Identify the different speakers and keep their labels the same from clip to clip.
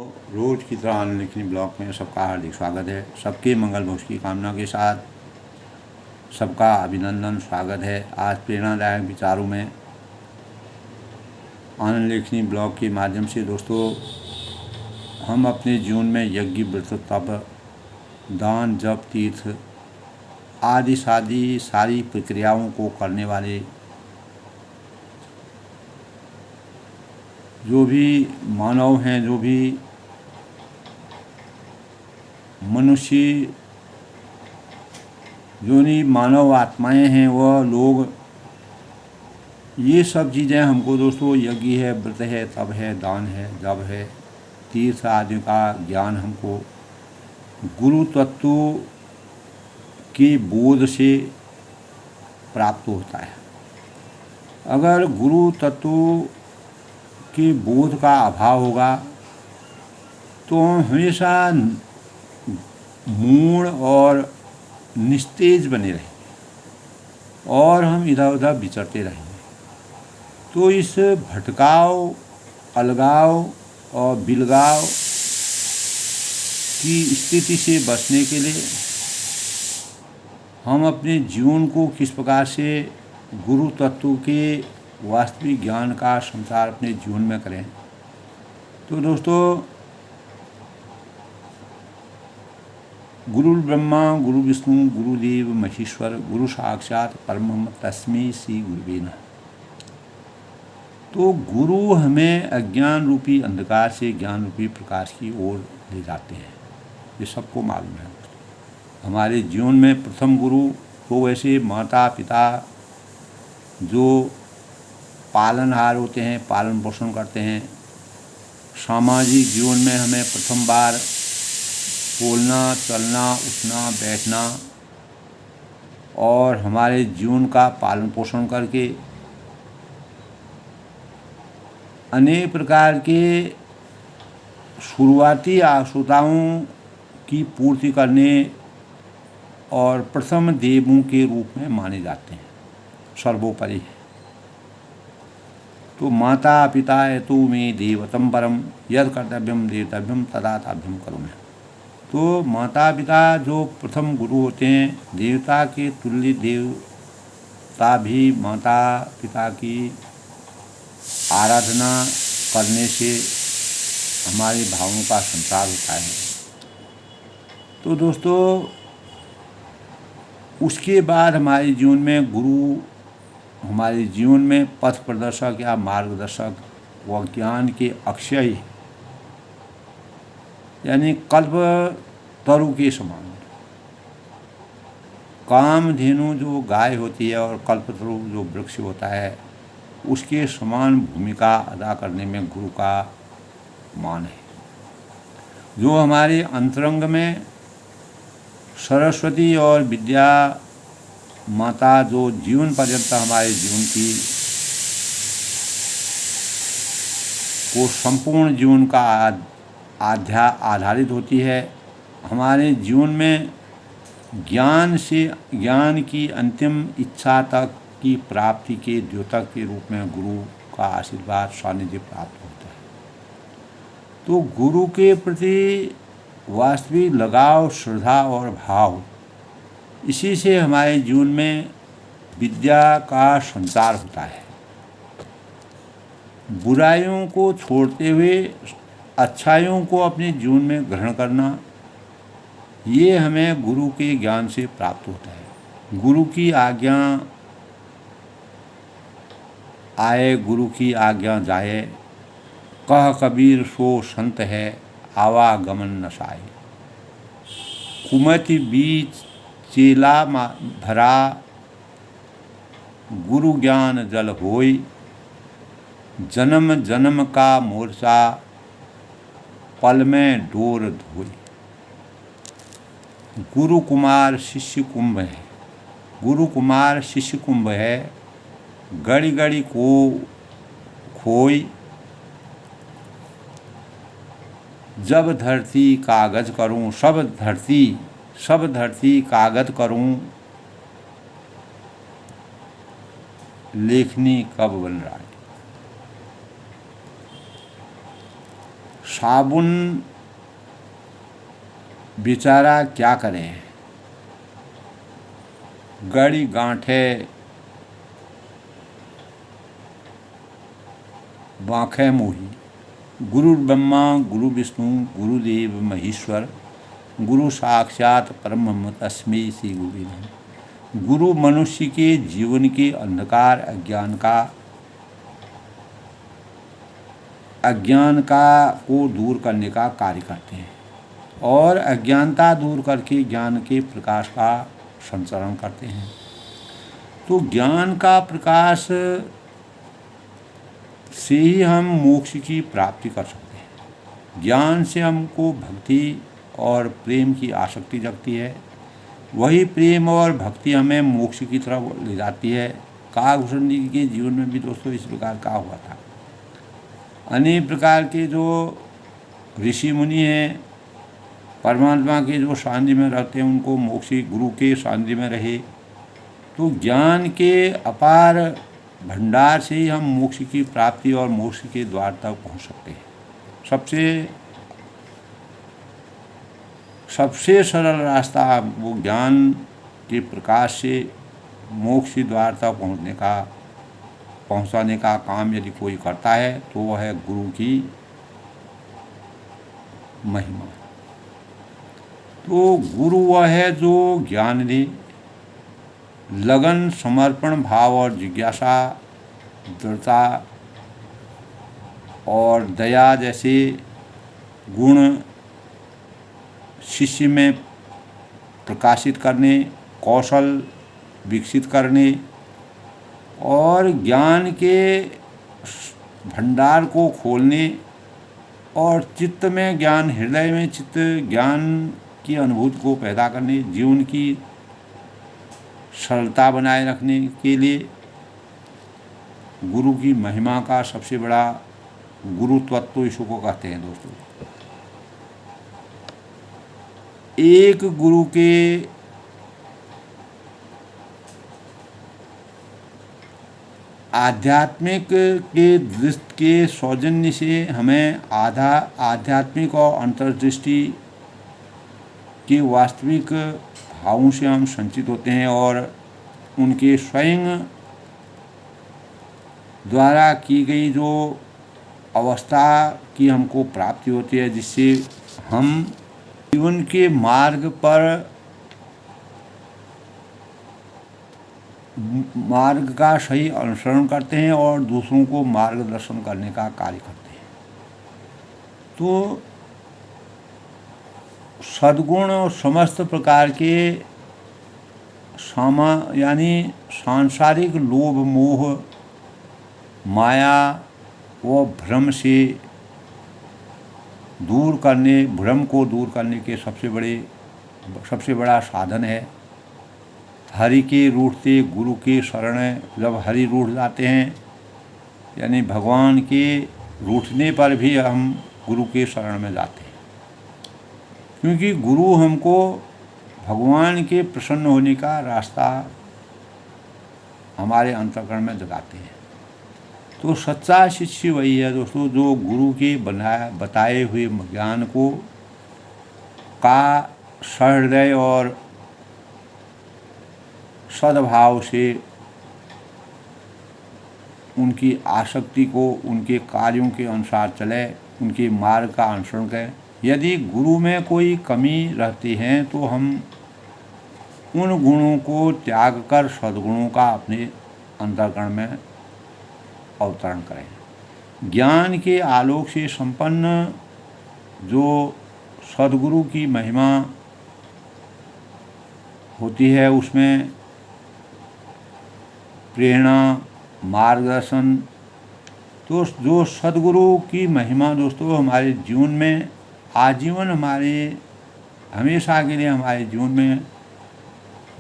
Speaker 1: रोज की तरह आनंद लिखनी ब्लॉग में सबका हार्दिक स्वागत है। सबके मंगल भोज की कामना के साथ सबका अभिनंदन स्वागत है। आज प्रेरणादायक विचारों में आनंद लेखनी ब्लॉग के माध्यम से दोस्तों हम अपने जीवन में यज्ञ, व्रत, तप, दान, जप, तीर्थ आदि सारी प्रक्रियाओं को करने वाले जो भी मानव हैं, जो भी मनुष्य जोनी मानव आत्माएं हैं, वह लोग ये सब चीज़ें हमको दोस्तों यज्ञ है, व्रत है, तप है, दान है, जप है, तीर्थ आदि का ज्ञान हमको गुरु तत्व के बोध से प्राप्त होता है। अगर गुरु तत्व के बोध का अभाव होगा तो हम हमेशा मूढ़ और निस्तेज बने रहेंगे और हम इधर उधर विचरते रहेंगे। तो इस भटकाव, अलगाव और बिलगाव की स्थिति से बचने के लिए हम अपने जीवन को किस प्रकार से गुरु तत्व के वास्तविक ज्ञान का संचार अपने जीवन में करें। तो दोस्तों गुरु ब्रह्मा गुरु विष्णु गुरुदेव महेश्वर गुरु साक्षात परब्रह्म तस्मै श्री गुरुवे नमः। तो गुरु हमें अज्ञान रूपी अंधकार से ज्ञान रूपी प्रकाश की ओर ले जाते हैं, ये सबको मालूम है। हमारे जीवन में प्रथम गुरु तो वैसे माता पिता जो पालनहार होते हैं, पालन पोषण करते हैं। सामाजिक जीवन में हमें प्रथम बार बोलना, चलना, उठना, बैठना और हमारे जीवन का पालन पोषण करके अनेक प्रकार के शुरुआती आवश्यकताओं की पूर्ति करने और प्रथम देवों के रूप में माने जाते हैं, सर्वोपरि है। तो माता पिता हेतु में देवतम परम यद कर्तव्यम देवतव्यम तदा ताभ्यम करुणे। तो माता पिता जो प्रथम गुरु होते हैं, देवता के तुल्य देवता भी माता पिता की आराधना करने से हमारे भावों का संचार होता है। तो दोस्तों उसके बाद हमारे जीवन में गुरु हमारे जीवन में पथ प्रदर्शक या मार्गदर्शक व ज्ञान के अक्षय यानी कल्प तरु के समान। कामधेनु जो गाय होती है और कल्पतरु जो वृक्ष होता है, उसके समान भूमिका अदा करने में गुरु का मान है। जो हमारे अंतरंग में सरस्वती और विद्या माता जो जीवन पर्यंत हमारे जीवन की को संपूर्ण जीवन का आधारित होती है, हमारे जीवन में ज्ञान की अंतिम इच्छा तक की प्राप्ति के द्योतक के रूप में गुरु का आशीर्वाद सानिध्य प्राप्त होता है। तो गुरु के प्रति वास्तविक लगाव, श्रद्धा और भाव, इसी से हमारे जीवन में विद्या का संचार होता है। बुराइयों को छोड़ते हुए अच्छाइयों को अपने जीवन में ग्रहण करना, ये हमें गुरु के ज्ञान से प्राप्त होता है। गुरु की आज्ञा आए, गुरु की आज्ञा जाए, कह कबीर सो संत है, आवागमन न साए। कुमति बीच चेला भरा, गुरु ज्ञान जल होय, जन्म जन्म का मोर्चा, पल में डोर धोय। गुरु कुमार शिष्य कुंभ है, गुरु कुमार शिष्य कुंभ है, गड़ी गड़ी को खोई, जब धरती कागज करूं, सब धरती कागज करूं, लेखनी कब बन रहा है। साबुन बेचारा क्या करें, गड़ी गांठे बांखे मोही। गुरु ब्रह्मा गुरु विष्णु गुरुदेव महेश्वर, गुरु साक्षात परब्रह्म तस्मै श्री गुरुवे नमः। गुरु मनुष्य के जीवन के अंधकार अज्ञान का को दूर करने का कार्य करते हैं और अज्ञानता दूर करके ज्ञान के प्रकाश का संचरण करते हैं। तो ज्ञान का प्रकाश से ही हम मोक्ष की प्राप्ति कर सकते हैं। ज्ञान से हमको भक्ति और प्रेम की आसक्ति जगती है, वही प्रेम और भक्ति हमें मोक्ष की तरफ ले जाती है। काकभूषण जी के जीवन में भी दोस्तों इस प्रकार का हुआ था। अनेक प्रकार के जो ऋषि मुनि हैं, परमात्मा के जो सानिध्य में रहते हैं, उनको मोक्षी गुरु के सानिध्य में रहे तो ज्ञान के अपार भंडार से ही हम मोक्ष की प्राप्ति और मोक्ष के द्वार तक पहुंच सकते हैं। सबसे सरल रास्ता वो ज्ञान के प्रकाश से मोक्ष द्वार तक पहुंचाने का काम यदि कोई करता है तो वह है गुरु की महिमा। तो गुरु वह है जो ज्ञान दे, लगन, समर्पण भाव और जिज्ञासा, दृढ़ता और दया जैसे गुण शिष्य में प्रकाशित करने, कौशल विकसित करने और ज्ञान के भंडार को खोलने और चित्त में ज्ञान, हृदय में चित्त ज्ञान की अनुभूति को पैदा करने, जीवन की सरलता बनाए रखने के लिए गुरु की महिमा का सबसे बड़ा गुरुत्व इसको कहते हैं दोस्तों। एक गुरु के आध्यात्मिक के दृष्टि के सौजन्य से हमें आध्यात्मिक और अंतर्दृष्टि के वास्तविक भावों से हम संचित होते हैं और उनके स्वयं द्वारा की गई जो अवस्था की हमको प्राप्ति होती है, जिससे हम जीवन के मार्ग का सही अनुसरण करते हैं और दूसरों को मार्गदर्शन करने का कार्य करते हैं। तो सद्गुण और समस्त प्रकार के यानी सांसारिक लोभ, मोह, माया व भ्रम से भ्रम को दूर करने के सबसे बड़ा साधन है। हरि के रूठते गुरु के शरण, जब हरि रूठ जाते हैं यानी भगवान के रूठने पर भी हम गुरु के शरण में जाते हैं, क्योंकि गुरु हमको भगवान के प्रसन्न होने का रास्ता हमारे अंतःकरण में जगाते हैं। तो सच्चा शिष्य वही है दोस्तों जो गुरु के बताए हुए ज्ञान का सहृदय और सद्भाव से उनकी आसक्ति को उनके कार्यों के अनुसार चले, उनके मार्ग का अनुसरण करें। यदि गुरु में कोई कमी रहती है तो हम उन गुणों को त्याग कर सद्गुणों का अपने अंतःकरण में अवतरण करें। ज्ञान के आलोक से संपन्न जो सद्गुरु की महिमा होती है, उसमें प्रेरणा, मार्गदर्शन, तो जो सद्गुरु की महिमा दोस्तों हमारे जीवन में आजीवन, हमेशा के लिए हमारे जीवन में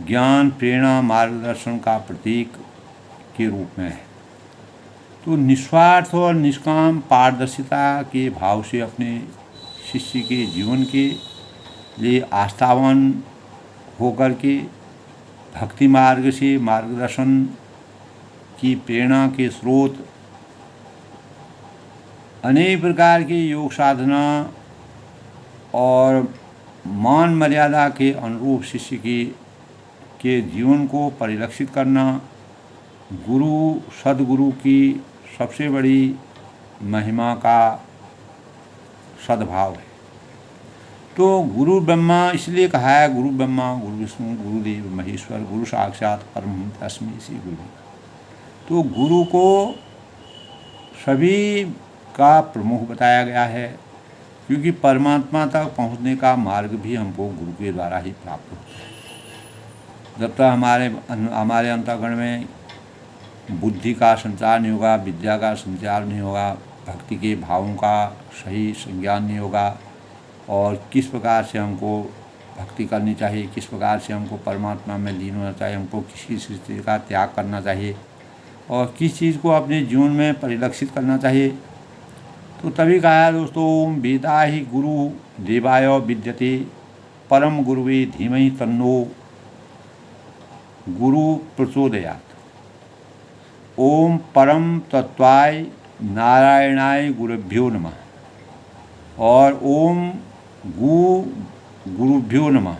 Speaker 1: ज्ञान, प्रेरणा, मार्गदर्शन का प्रतीक के रूप में है। तो निस्वार्थ और निष्काम पारदर्शिता के भाव से अपने शिष्य के जीवन के लिए आस्थावान होकर के भक्ति मार्ग से मार्गदर्शन की प्रेरणा के स्रोत अनेक प्रकार की योग साधना और मान मर्यादा के अनुरूप शिष्य के जीवन को परिलक्षित करना गुरु सद्गुरु की सबसे बड़ी महिमा का सद्भाव है। तो गुरु ब्रह्मा इसलिए कहा है, गुरु ब्रह्मा गुरु विष्णु गुरुदेव महेश्वर गुरु साक्षात परम तस्मै श्री गुरु। तो गुरु को सभी का प्रमुख बताया गया है, क्योंकि परमात्मा तक पहुंचने का मार्ग भी हमको गुरु के द्वारा ही प्राप्त होता है। जब तक हमारे अंतःकरण में बुद्धि का संचार नहीं होगा, विद्या का संचार नहीं होगा, भक्ति के भावों का सही संज्ञान नहीं होगा, और किस प्रकार से हमको भक्ति करनी चाहिए, किस प्रकार से हमको परमात्मा में लीन होना चाहिए, हमको किस चीज़ का त्याग करना चाहिए और किस चीज़ को अपने जीवन में परिलक्षित करना चाहिए, तो तभी कहा है दोस्तों, वेदा ही गुरु देवाय विद्यते परम गुरुवे धीमहि तन्नो गुरु प्रचोदयात्। ओम परम तत्वाय नारायणाय गुरुभ्यो नमः और ओम गुरुभ्यो नमः।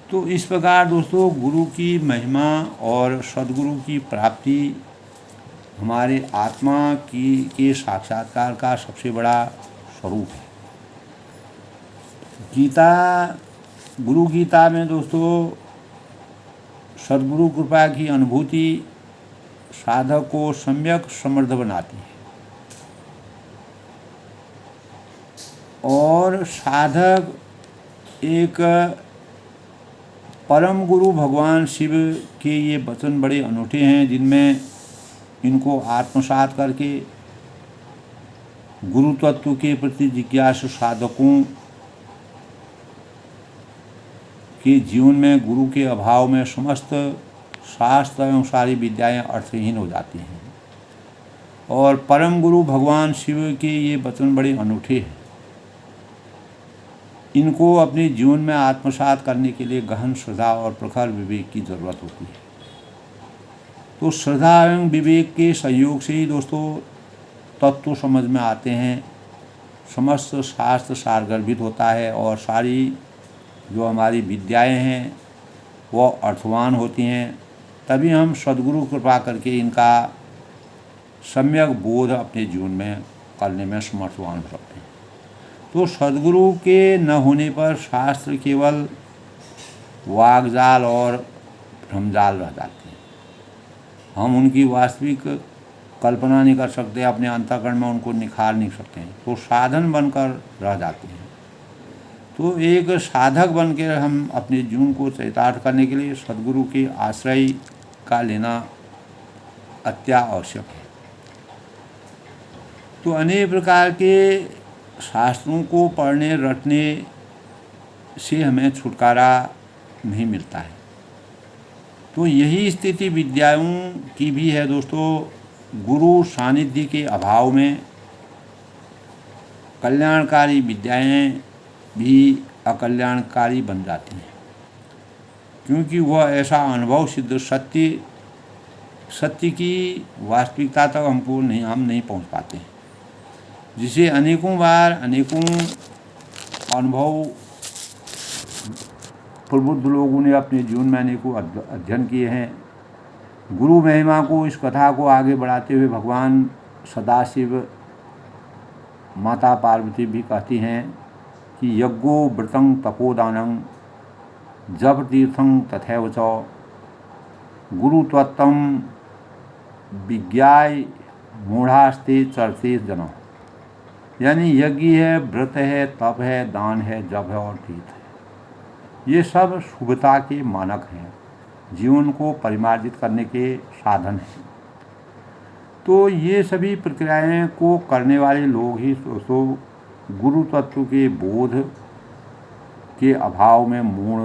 Speaker 1: तो इस प्रकार दोस्तों गुरु की महिमा और सद्गुरु की प्राप्ति हमारे आत्मा के साक्षात्कार का सबसे बड़ा स्वरूप है। गुरु गीता में दोस्तों सद्गुरु कृपा की अनुभूति साधक को सम्यक समृद्ध बनाती है और साधक एक परम गुरु भगवान शिव के ये वचन बड़े अनूठे हैं, जिनमें इनको आत्मसात करके गुरु तत्व के प्रति जिज्ञासु साधकों के जीवन में गुरु के अभाव में समस्त शास्त्र एवं सारी विद्याएं अर्थहीन हो जाती हैं। और परम गुरु भगवान शिव के ये वचन बड़े अनूठे हैं, इनको अपने जीवन में आत्मसात करने के लिए गहन श्रद्धा और प्रखर विवेक की ज़रूरत होती है। तो श्रद्धा एवं विवेक के संयोग से ही दोस्तों तत्व समझ में आते हैं, समस्त शास्त्र सारगर्भित होता है और सारी जो हमारी विद्याएं हैं वो अर्थवान होती हैं। तभी हम सद्गुरु कृपा करके इनका सम्यक बोध अपने जीवन में करने में समर्थवान हो सकते हैं। तो सद्गुरु के न होने पर शास्त्र केवल वागजाल और भ्रमजाल रह जाते हैं। हम उनकी वास्तविक कल्पना नहीं कर सकते, अपने अंतःकरण में उनको निखार नहीं सकते हैं, तो साधन बनकर रह जाते हैं। तो एक साधक बन के हम अपने जीवन को चरितार्थ करने के लिए सद्गुरु के आश्रय का लेना अत्यावश्यक है। तो अनेक प्रकार के शास्त्रों को पढ़ने रटने से हमें छुटकारा नहीं मिलता है। तो यही स्थिति विद्याओं की भी है दोस्तों। गुरु सानिध्य के अभाव में कल्याणकारी विद्याएं भी अकल्याणकारी बन जाती हैं, क्योंकि वह ऐसा अनुभव सिद्ध सत्य की वास्तविकता तक हम नहीं पहुंच पाते हैं, जिसे अनेकों बार अनेकों अनुभव प्रबुद्ध लोगों ने अपने जीवन में अनेकों अध्ययन किए हैं। गुरु महिमा को, इस कथा को आगे बढ़ाते हुए भगवान सदाशिव माता पार्वती भी कहती हैं कि यज्ञो व्रतं तपोदानं जप तीर्थं तथैव च गुरुत्वत्तं विज्ञाय मूढ़ास्ते चरते जन। यानी यज्ञ है, व्रत है, तप है, दान है, जप है और तीर्थ है, ये सब शुभता के मानक हैं, जीवन को परिमार्जित करने के साधन हैं। तो ये सभी प्रक्रियाएं को करने वाले लोग ही दोस्तों गुरु तत्व के बोध के अभाव में मूढ़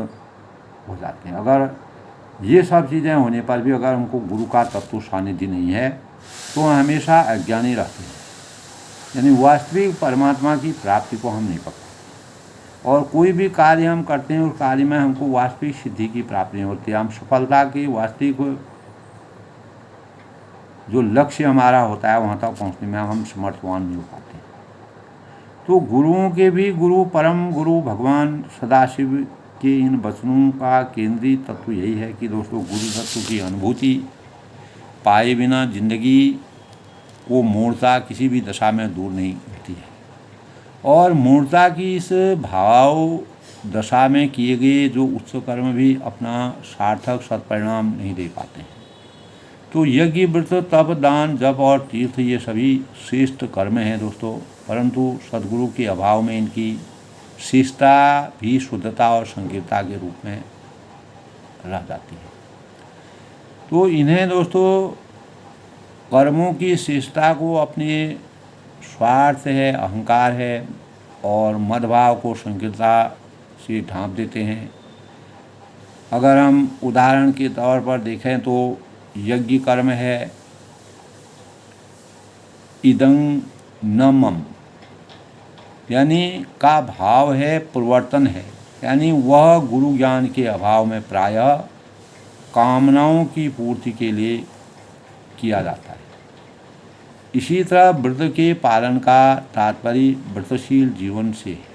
Speaker 1: हो जाते हैं। अगर ये सब चीज़ें होने पर भी अगर हमको गुरु का तत्व सानिध्य नहीं है तो हमेशा अज्ञानी रहते हैं, यानी वास्तविक परमात्मा की प्राप्ति को हम नहीं पा पाते। और कोई भी कार्य हम करते हैं उस कार्य में हमको वास्तविक सिद्धि की प्राप्ति नहीं होती, हम सफलता की वास्तविक जो लक्ष्य हमारा होता है वहाँ तक पहुँचने में हम समर्थवान नहीं हो पाते। तो गुरुओं के भी गुरु परम गुरु भगवान सदाशिव के इन वचनों का केंद्रीय तत्व यही है कि दोस्तों गुरु तत्व की अनुभूति पाए बिना जिंदगी वो मूर्ता किसी भी दशा में दूर नहीं होती है, और मूर्ता की इस भाव दशा में किए गए जो उच्च कर्म भी अपना सार्थक सत्परिणाम नहीं दे पाते हैं। तो यज्ञ व्रत तप दान जप और तीर्थ ये सभी श्रेष्ठ कर्म हैं दोस्तों, परंतु सद्गुरु के अभाव में इनकी शिष्टता भी शुद्धता और संकीर्णता के रूप में रह जाती है। तो इन्हें दोस्तों कर्मों की शिष्टता को अपने स्वार्थ है, अहंकार है और मदभाव को संकीर्णता से ढांप देते हैं। अगर हम उदाहरण के तौर पर देखें तो यज्ञ कर्म है इदं न मम, यानी का भाव है परिवर्तन है, यानी वह गुरु ज्ञान के अभाव में प्रायः कामनाओं की पूर्ति के लिए किया जाता है। इसी तरह व्रत के पालन का तात्पर्य व्रतशील जीवन से है,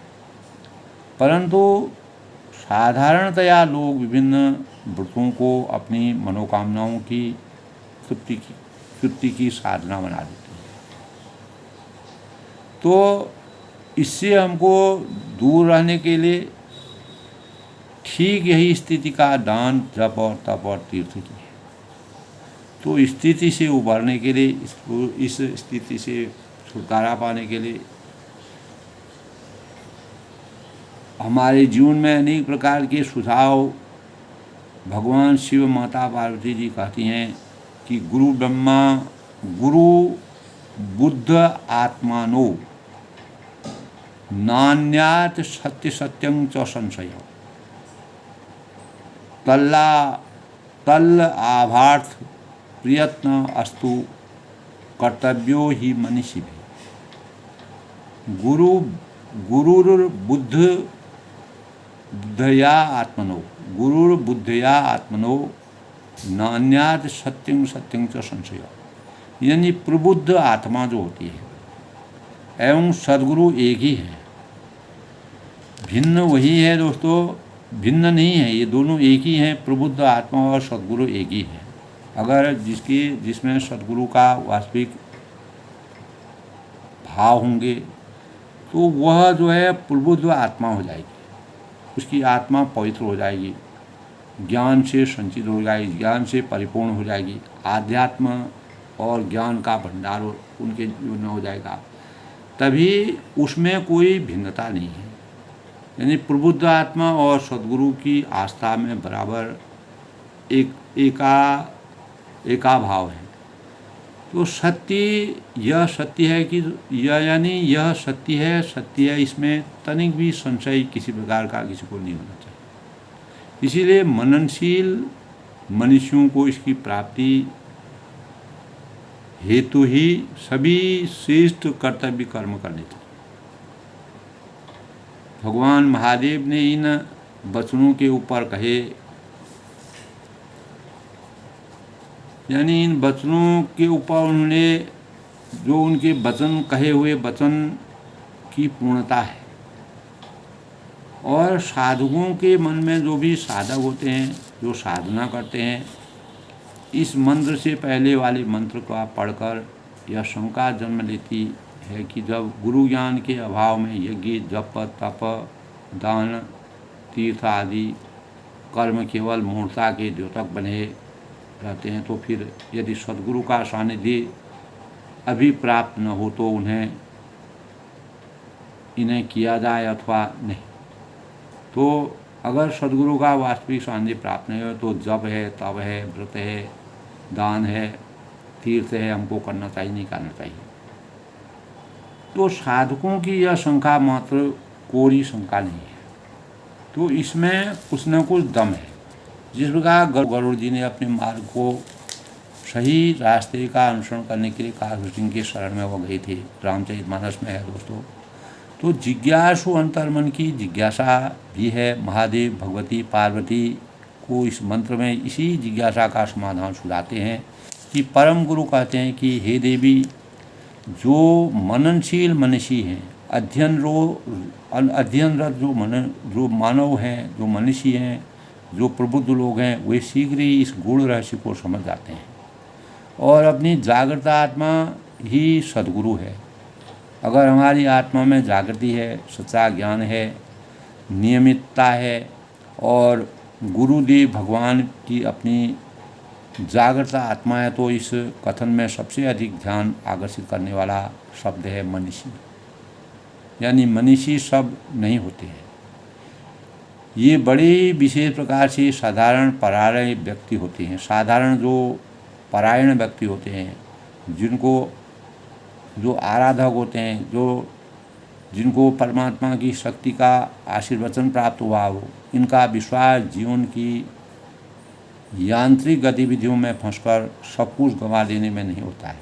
Speaker 1: परंतु साधारणतया लोग विभिन्न व्रतों को अपनी मनोकामनाओं की तृप्ति की साधना बना देते हैं। तो इससे हमको दूर रहने के लिए ठीक यही स्थिति का दान जप और तप और तीर्थ की है। तो स्थिति से उबरने के लिए, इस स्थिति से छुटकारा पाने के लिए हमारे जीवन में अनेक प्रकार के सुझाव भगवान शिव माता पार्वती जी कहती हैं कि गुरु ब्रह्मा गुरु बुद्ध आत्मानो नान्यात सत्य सत्यं च संशय तल आभार्थ प्रयत्न अस्तु कर्तव्यो ही मनीषी भी। गुरुर्बुद्धया आत्मनो नान्याद सत्यं सत्यं च संशय, यानी प्रबुद्ध आत्मा जो होती है एवं सद्गुरु एक ही है, भिन्न वही है दोस्तों, भिन्न नहीं है, ये दोनों एक ही हैं। प्रबुद्ध आत्मा और सद्गुरु एक ही है। अगर जिसमें सद्गुरु का वास्तविक भाव होंगे तो वह जो है प्रबुद्ध आत्मा हो जाएगी, उसकी आत्मा पवित्र हो जाएगी, ज्ञान से संचित हो जाएगी, ज्ञान से परिपूर्ण हो जाएगी, आध्यात्म और ज्ञान का भंडार उनके जीवन में हो जाएगा। तभी उसमें कोई भिन्नता नहीं है, यानी प्रबुद्ध आत्मा और सद्गुरु की आस्था में बराबर एका भाव है। तो सत्य यह सत्य है कि यह सत्य है, इसमें तनिक भी संशय किसी प्रकार का किसी को नहीं होना चाहिए। इसीलिए मननशील मनुष्यों को इसकी प्राप्ति हेतु ही सभी श्रेष्ठ कर्तव्य कर्म करने चाहिए। भगवान महादेव ने इन वचनों के ऊपर कहे, यानी इन वचनों के ऊपर उन्होंने जो उनके वचन कहे हुए वचन की पूर्णता है, और साधकों के मन में जो भी साधक होते हैं, जो साधना करते हैं, इस मंत्र से पहले वाले मंत्र का पढ़कर यह शंका जन्म लेती है कि जब गुरु ज्ञान के अभाव में यज्ञ जप तप दान तीर्थ आदि कर्म केवल मूर्ता के द्योतक बने रहते हैं, तो फिर यदि सद्गुरु का सानिध्य अभी प्राप्त न हो तो इन्हें किया जाए अथवा नहीं। तो अगर सद्गुरु का वास्तविक सानिध्य प्राप्त नहीं हो तो जप है, तप है, व्रत है, दान है, तीर्थ है, हमको करना चाहिए नहीं करना चाहिए। तो साधकों की यह शंका मात्र कोरी शंका नहीं है, तो इसमें कुछ न कुछ दम है। जिस प्रकार गरुड़ जी ने अपने मार्ग को सही रास्ते का अनुसरण करने के लिए काल सिंह के शरण में वो गए थे, रामचरितमानस में है दोस्तों। तो जिज्ञासु अंतर्मन की जिज्ञासा भी है। महादेव भगवती पार्वती को इस मंत्र में इसी जिज्ञासा का समाधान सुझाते हैं कि परम गुरु कहते हैं कि हे देवी, जो मननशील मनीषी हैं, अध्ययनरत जो मानव हैं, जो मनीषी हैं, जो प्रबुद्ध लोग हैं, वे शीघ्र ही इस गूढ़ रहस्य को समझ जाते हैं और अपनी जागृत आत्मा ही सद्गुरु है। अगर हमारी आत्मा में जागृति है, सच्चा ज्ञान है, नियमितता है और गुरुदेव भगवान की अपनी जागृत आत्मा है, तो इस कथन में सबसे अधिक ध्यान आकर्षित करने वाला शब्द है मनीषी। यानी मनीषी सब नहीं होते हैं, ये बड़े विशेष प्रकार से साधारण परायण व्यक्ति होते हैं। साधारण जो परायण व्यक्ति होते हैं, जो आराधक होते हैं, जिनको परमात्मा की शक्ति का आशीर्वचन प्राप्त हुआ हो, इनका विश्वास जीवन की यांत्रिक गतिविधियों में फंसकर सब कुछ गंवा देने में नहीं होता है।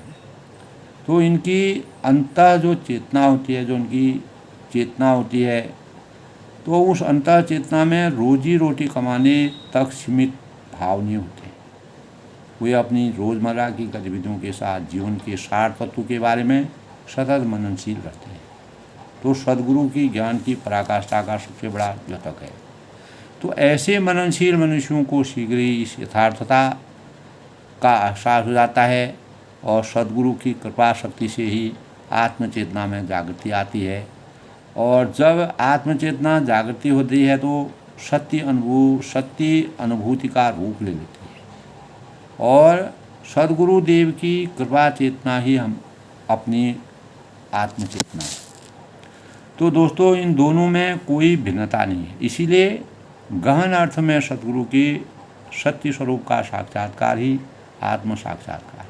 Speaker 1: तो इनकी अंतः जो चेतना होती है, जो उनकी चेतना होती है, तो उस अंतः चेतना में रोजी रोटी कमाने तक सीमित भाव नहीं होते। वे अपनी रोज़मर्रा की गतिविधियों के साथ जीवन के सार तत्व के बारे में सतत मननशील रहते हैं। तो सद्गुरु की ज्ञान की पराकाष्ठा का सबसे बड़ा द्योतक है। तो ऐसे मननशील मनुष्यों को शीघ्र ही इस यथार्थता का एहसास हो जाता है और सद्गुरु की कृपा शक्ति से ही आत्मचेतना में जागृति आती है। और जब आत्मचेतना जागृति होती है तो सत्य अनुभूति का रूप ले लेती है और सद्गुरु देव की कृपा चेतना ही हम अपनी आत्मचेतना है। तो दोस्तों, इन दोनों में कोई भिन्नता नहीं है। इसीलिए गहन अर्थ में सद्गुरु के सत्य स्वरूप का साक्षात्कार ही आत्म साक्षात्कार है।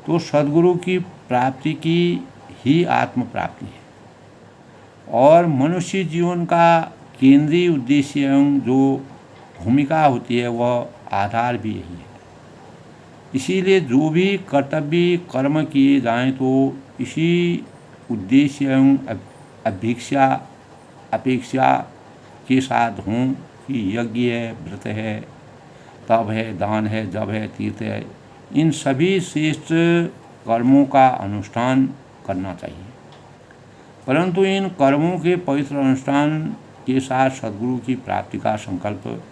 Speaker 1: तो सद्गुरु की प्राप्ति की ही आत्म प्राप्ति है और मनुष्य जीवन का केंद्रीय उद्देश्य एवं जो भूमिका होती है वह आधार भी यही है। इसीलिए जो भी कर्तव्य कर्म किए जाएं तो इसी उद्देश्य एवं अपेक्षा के साथ हों कि यज्ञ है, व्रत है, तप है, दान है, जप है, तीर्थ है, इन सभी श्रेष्ठ कर्मों का अनुष्ठान करना चाहिए। परंतु इन कर्मों के पवित्र अनुष्ठान के साथ सद्गुरु की प्राप्ति का संकल्प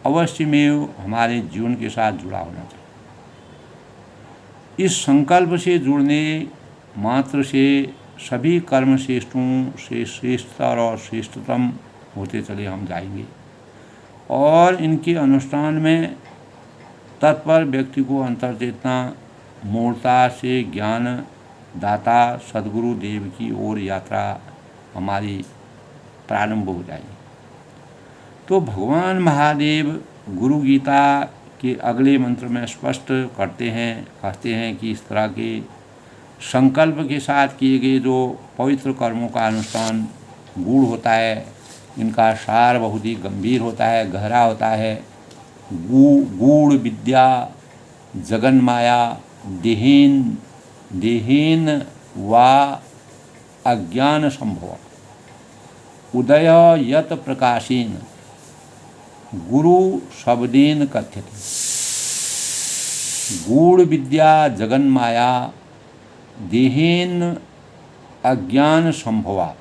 Speaker 1: अवश्य में हमारे जीवन के साथ जुड़ा होना चाहिए। इस संकल्प से जुड़ने मात्र से सभी कर्म श्रेष्ठों से श्रेष्ठतर और श्रेष्ठतम होते चले हम जाएंगे और इनके अनुष्ठान में तत्पर व्यक्ति को अंतर्चेतना मूर्ता से ज्ञान दाता सद्गुरु देव की ओर यात्रा हमारी प्रारंभ हो जाएगी। तो भगवान महादेव गुरु गीता के अगले मंत्र में स्पष्ट कहते हैं कि इस तरह के संकल्प के साथ किए गए जो पवित्र कर्मों का अनुष्ठान गूढ़ होता है, इनका सार बहुत ही गंभीर होता है, गहरा होता है। गूढ़ विद्या जगन माया देहीन वा अज्ञान संभव उदय यत प्रकाशेन गुरु शब्देन कथ्यते। गूढ़ विद्या जगन माया देहेन अज्ञान संभवा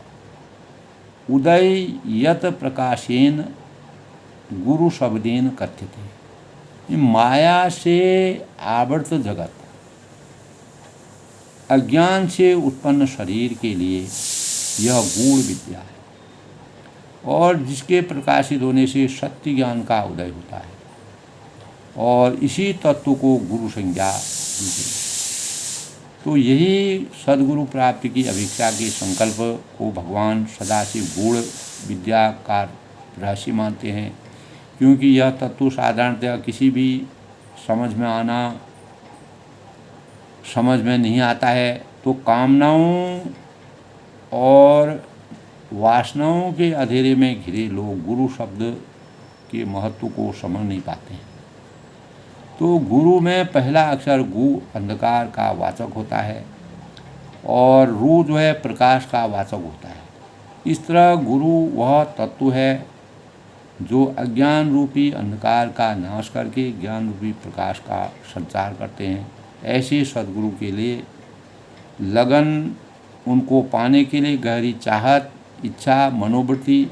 Speaker 1: उदय यत प्रकाशेन गुरु शब्देन कथ्यते। माया से आवृत जगत, अज्ञान से उत्पन्न शरीर के लिए यह गूढ़ विद्या है और जिसके प्रकाशित होने से सत्य ज्ञान का उदय होता है और इसी तत्व को गुरु संज्ञा दी गई। तो यही सद्गुरु प्राप्ति की अपेक्षा के संकल्प को भगवान सदाशिव गूढ़ विद्या का रहस्य मानते हैं, क्योंकि यह तत्व साधारणतः किसी भी समझ में नहीं आता है। तो कामनाओं और वासनाओं के अंधेरे में घिरे लोग गुरु शब्द के महत्व को समझ नहीं पाते हैं। तो गुरु में पहला अक्षर गु अंधकार का वाचक होता है और रू जो है प्रकाश का वाचक होता है। इस तरह गुरु वह तत्व है जो अज्ञान रूपी अंधकार का नाश करके ज्ञान रूपी प्रकाश का संचार करते हैं। ऐसे सद्गुरु के लिए लगन, उनको पाने के लिए गहरी चाहत, इच्छा, मनोवृत्ति,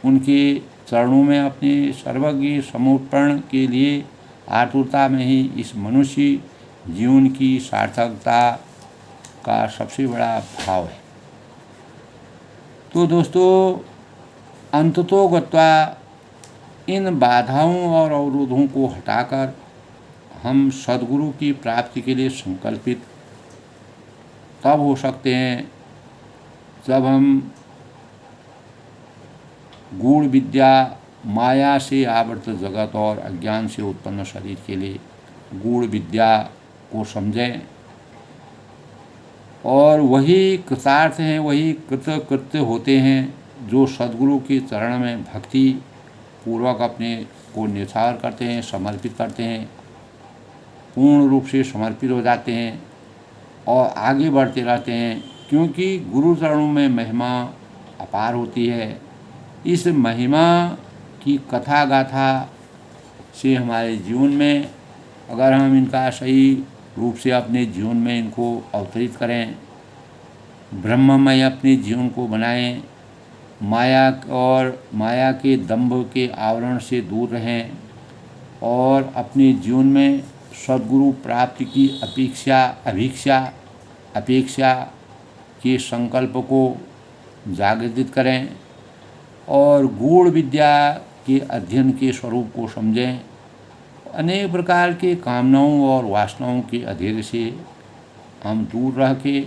Speaker 1: उनके चरणों में अपने सर्वज्ञ समर्पण के लिए आतुरता में ही इस मनुष्य जीवन की सार्थकता का सबसे बड़ा भाव है। तो दोस्तों, अंततोगत्वा इन बाधाओं और अवरोधों को हटाकर हम सद्गुरु की प्राप्ति के लिए संकल्पित तब हो सकते हैं जब हम गूढ़ विद्या, माया से आवृत जगत और अज्ञान से उत्पन्न शरीर के लिए गूढ़ विद्या को समझें और वही कृतार्थ हैं, वही कृतकृत्य होते हैं जो सद्गुरु के चरण में भक्ति पूर्वक अपने को न्यौछावर करते हैं, समर्पित करते हैं, पूर्ण रूप से समर्पित हो जाते हैं और आगे बढ़ते रहते हैं, क्योंकि गुरु चरणों में महिमा अपार होती है। इस महिमा की कथा गाथा से हमारे जीवन में अगर हम इनका सही रूप से अपने जीवन में इनको अवतरित करें, ब्रह्ममय अपने जीवन को बनाएं, माया के दंभ के आवरण से दूर रहें और अपने जीवन में सद्गुरु प्राप्ति की अपेक्षा के संकल्प को जागृत करें और गूढ़ विद्या के अध्ययन के स्वरूप को समझें। अनेक प्रकार के कामनाओं और वासनाओं के अधेरे से हम दूर रह के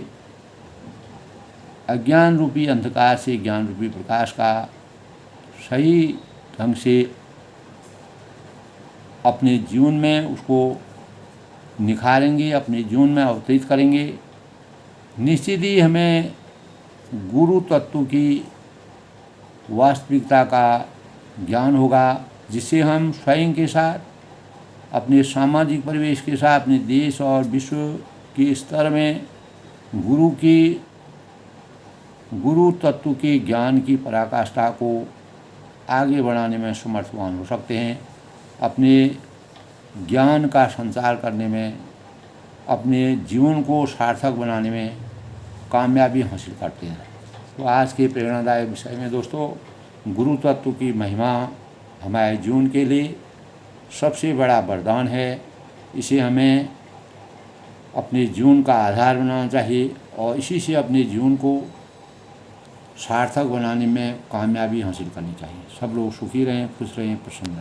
Speaker 1: अज्ञान रूपी अंधकार से ज्ञान रूपी प्रकाश का सही ढंग से अपने जीवन में उसको निखारेंगे, अपने जीवन में अवतरित करेंगे। निश्चित ही हमें गुरु तत्व की वास्तविकता का ज्ञान होगा, जिससे हम स्वयं के साथ, अपने सामाजिक परिवेश के साथ, अपने देश और विश्व के स्तर में गुरु तत्व के ज्ञान की पराकाष्ठा को आगे बढ़ाने में समर्थवान हो सकते हैं, अपने ज्ञान का संचार करने में, अपने जीवन को सार्थक बनाने में कामयाबी हासिल करते हैं। तो आज के प्रेरणादायक विषय में दोस्तों, गुरु तत्व की महिमा हमारे जीवन के लिए सबसे बड़ा वरदान है। इसे हमें अपने जीवन का आधार बनाना चाहिए और इसी से अपने जीवन को सार्थक बनाने में कामयाबी हासिल करनी चाहिए। सब लोग सुखी रहें, खुश रहें, प्रसन्न रहें।